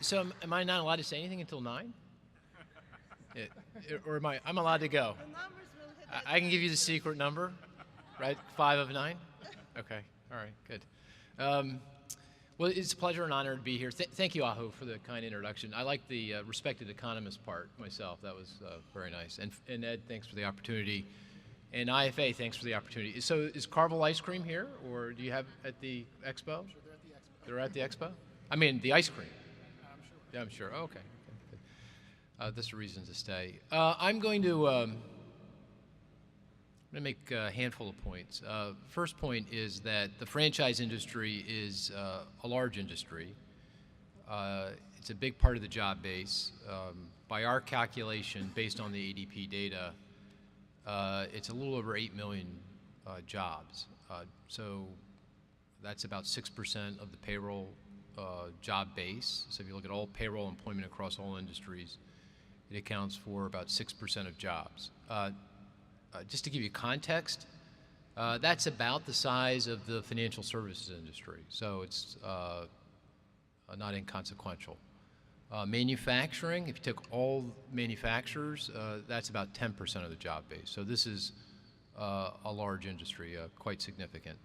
So am I not allowed to say anything until 9? Or am I'm allowed to go? The numbers will hit at I can give you the 9. secret number, right? 5 of 9? Okay, all right, good. Um, well, it's a pleasure and honor to be here. Thank you, Ahu, for the kind introduction. I like the respected economist part myself. That was very nice. And Ed, thanks for the opportunity. And IFA, thanks for the opportunity. So is Carvel Ice Cream here, or do you have at the expo? I'm sure they're at the expo. They're at the expo? I mean, the ice cream. I'm sure. Yeah, I'm sure. Oh, okay. That's a reason to stay. I'm going to make a handful of points. First point is that the franchise industry is a large industry. It's a big part of the job base. By our calculation, based on the ADP data, it's a little over 8 million jobs. So that's about 6% of the payroll job base. So if you look at all payroll employment across all industries, it accounts for about 6% of jobs. Just to give you context, that's about the size of the financial services industry, so it's not inconsequential. Manufacturing, if you took all manufacturers, that's about 10% of the job base. So this is a large industry, quite significant.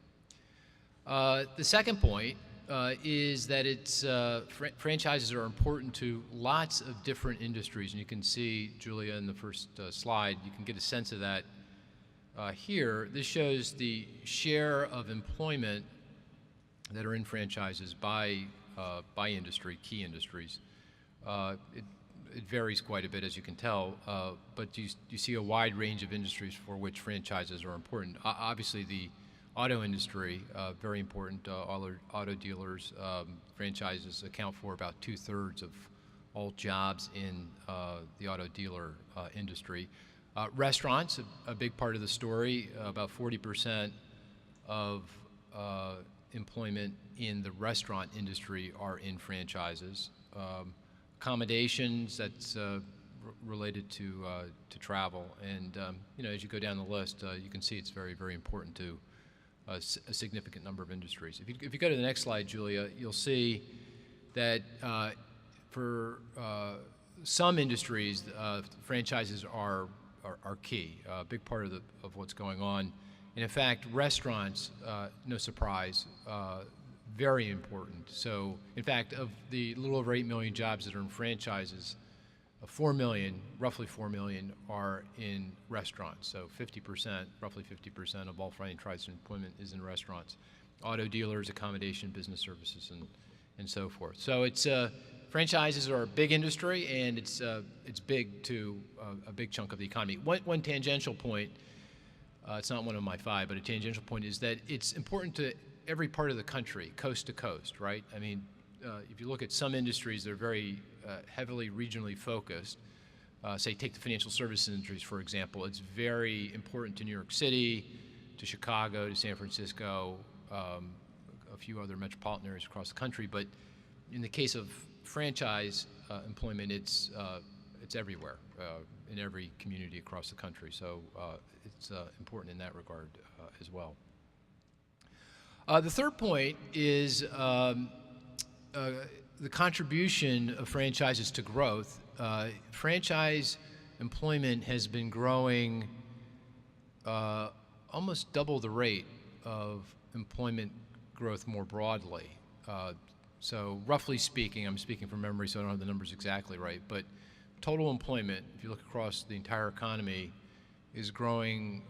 The second point is that it's franchises are important to lots of different industries, and you can see, Julia, in the first slide, you can get a sense of that here. This shows the share of employment that are in franchises by industry, key industries. It varies quite a bit, as you can tell, but you see a wide range of industries for which franchises are important. Obviously, the auto industry, very important. Auto dealers, franchises account for about 2/3 of all jobs in the auto dealer industry. Restaurants, a big part of the story. About 40% of employment in the restaurant industry are in franchises. Accommodations, that's related to travel, and as you go down the list, you can see it's very, very important to a significant number of industries. If you go to the next slide, Julia, you'll see that for some industries, franchises are key, a big part of what's going on. And in fact, restaurants, no surprise, very important. So, in fact, of the little over 8 million jobs that are in franchises, 4 million, roughly 4 million, are in restaurants. So 50%, roughly 50% of all franchise employment is in restaurants. Auto dealers, accommodation, business services, and so forth. So it's franchises are a big industry, and it's big to a big chunk of the economy. One tangential point, it's not one of my 5, but a tangential point is that it's important to every part of the country, coast to coast, right? I mean, if you look at some industries, they're very heavily regionally focused. Say, take the financial services industries, for example. It's very important to New York City, to Chicago, to San Francisco, a few other metropolitan areas across the country. But in the case of franchise employment, it's everywhere, in every community across the country. So it's important in that regard as well. The third point is the contribution of franchises to growth. Franchise employment has been growing almost double the rate of employment growth more broadly. So roughly speaking, I'm speaking from memory, so I don't have the numbers exactly right, but total employment, if you look across the entire economy, is growing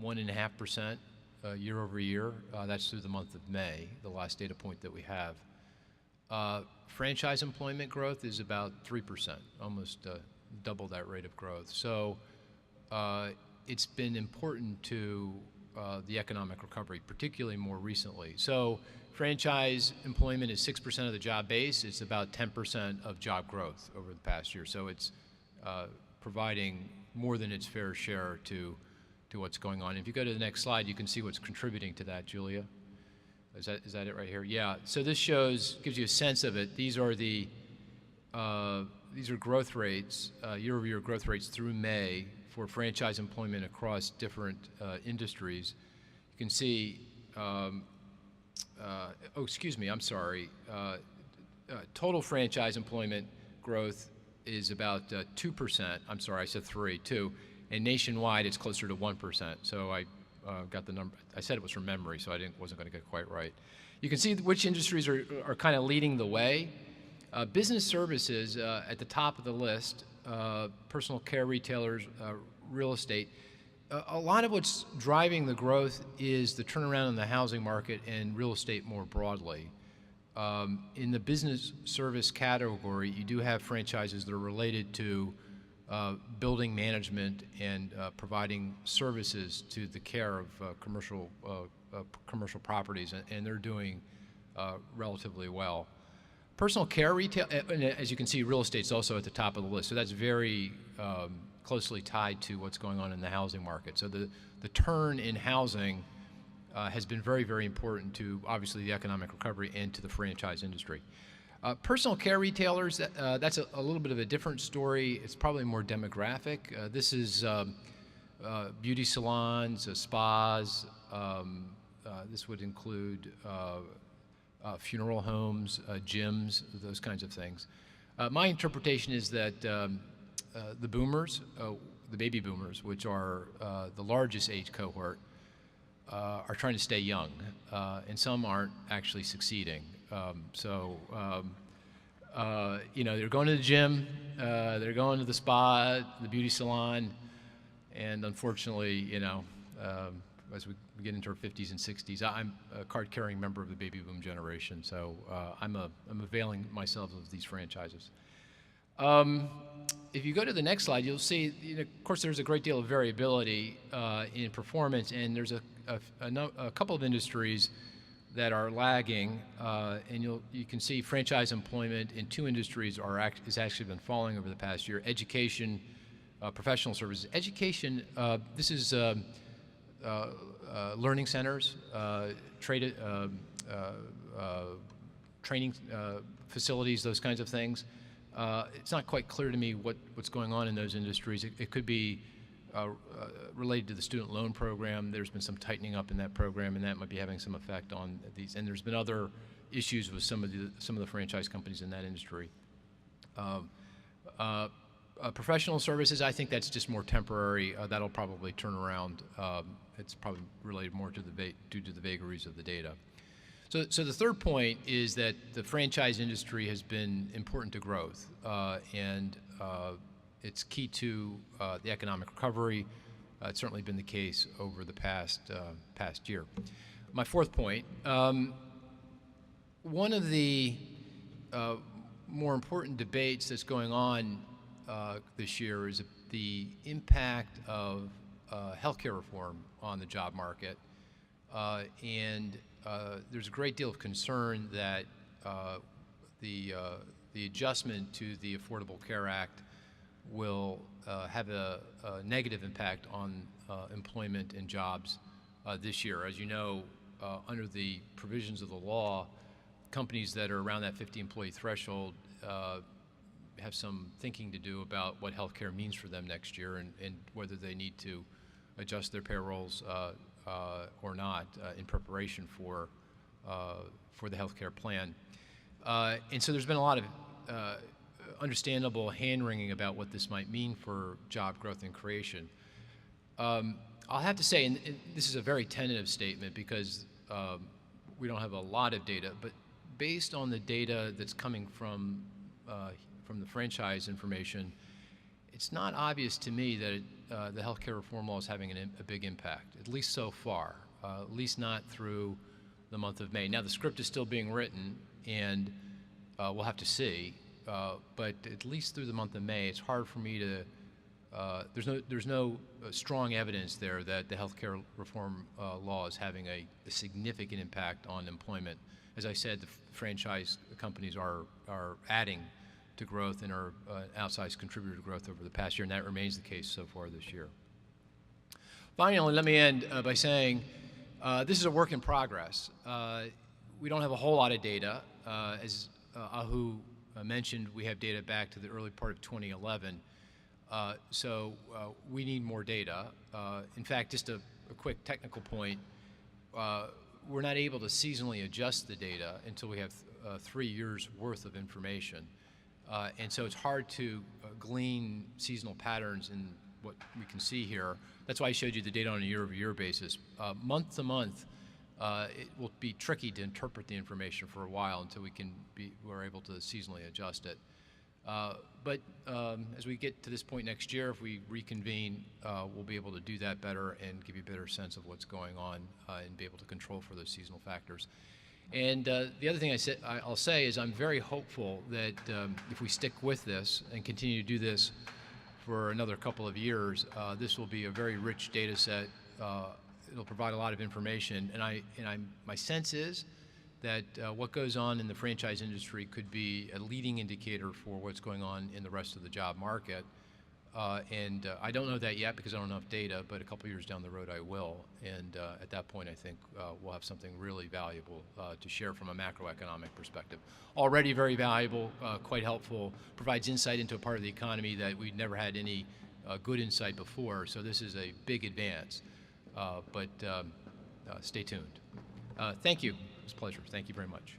1.5% year over year. That's through the month of May, the last data point that we have. Franchise employment growth is about 3%, almost double that rate of growth. So it's been important to the economic recovery, particularly more recently. So franchise employment is 6% of the job base. It's about 10% of job growth over the past year. So it's providing more than its fair share to what's going on. If you go to the next slide, you can see what's contributing to that, Julia. Is that it right here? Yeah. So this gives you a sense of it. These are growth rates, year-over-year growth rates through May for franchise employment across different industries. You can see. Oh, excuse me. I'm sorry. total franchise employment growth is about 2%. I'm sorry, I said 2. And nationwide, it's closer to 1%. So I got the number. I said it was from memory, so wasn't going to get quite right. You can see which industries are kind of leading the way. Business services at the top of the list, personal care retailers, real estate. A lot of what's driving the growth is the turnaround in the housing market and real estate more broadly. In the business service category, you do have franchises that are related to building management and providing services to the care of commercial properties, and they're doing relatively well. Personal care retail, and as you can see, real estate's also at the top of the list, so that's very closely tied to what's going on in the housing market. So the turn in housing has been very, very important to, obviously, the economic recovery and to the franchise industry. Personal care retailers, that's a little bit of a different story. It's probably more demographic. This is beauty salons, spas. This would include funeral homes, gyms, those kinds of things. My interpretation is that the boomers, the baby boomers, which are the largest age cohort, are trying to stay young, and some aren't actually succeeding. They're going to the gym, they're going to the spa, the beauty salon, and unfortunately, as we get into our 50s and 60s, I'm a card-carrying member of the baby boom generation, so I'm availing myself of these franchises. If you go to the next slide, you'll see, of course, there's a great deal of variability in performance, and there's a couple of industries that are lagging, and you can see franchise employment in 2 industries has actually been falling over the past year: education, professional services. Education, this is learning centers, training facilities, those kinds of things. It's not quite clear to me what's going on in those industries. It could be related to the student loan program. There's been some tightening up in that program, and that might be having some effect on these. And there's been other issues with some of the franchise companies in that industry. Professional services, I think that's just more temporary. That'll probably turn around. It's probably related more due to the vagaries of the data. So the third point is that the franchise industry has been important to growth, and it's key to the economic recovery. It's certainly been the case over the past year. My fourth point, one of the more important debates that's going on this year is the impact of healthcare reform on the job market, and there's a great deal of concern that the adjustment to the Affordable Care Act will have a negative impact on employment and jobs this year. As you know, under the provisions of the law, companies that are around that 50-employee threshold have some thinking to do about what health care means for them next year, and whether they need to adjust their payrolls or not in preparation for the health care plan. And so there's been a lot of understandable hand-wringing about what this might mean for job growth and creation. I'll have to say, and this is a very tentative statement because we don't have a lot of data, but based on the data that's coming from the franchise information, it's not obvious to me that the healthcare reform law is having a big impact, at least so far, at least not through the month of May. Now, the script is still being written, and we'll have to see, but at least through the month of May, it's hard for me to, there's no strong evidence there that the healthcare reform law is having a significant impact on employment. As I said, the franchise companies are adding to growth and are an outsized contributor to growth over the past year, and that remains the case so far this year. Finally, let me end by saying this is a work in progress. We don't have a whole lot of data. As Ahu mentioned, we have data back to the early part of 2011, so we need more data. In fact, just a quick technical point, we're not able to seasonally adjust the data until we have 3 years worth of information. And so it's hard to glean seasonal patterns in what we can see here. That's why I showed you the data on a year-over-year basis. Month to month, it will be tricky to interpret the information for a while until we're able to seasonally adjust it. But as we get to this point next year, if we reconvene, we'll be able to do that better and give you a better sense of what's going on and be able to control for those seasonal factors. And the other thing I'll say is I'm very hopeful that if we stick with this and continue to do this for another couple of years, this will be a very rich data set. It'll provide a lot of information, and my sense is that what goes on in the franchise industry could be a leading indicator for what's going on in the rest of the job market. And I don't know that yet because I don't have enough data, but a couple years down the road I will. And at that point I think we'll have something really valuable to share from a macroeconomic perspective. Already very valuable, quite helpful, provides insight into a part of the economy that we'd never had any good insight before. So this is a big advance, but stay tuned. Thank you. It was a pleasure. Thank you very much.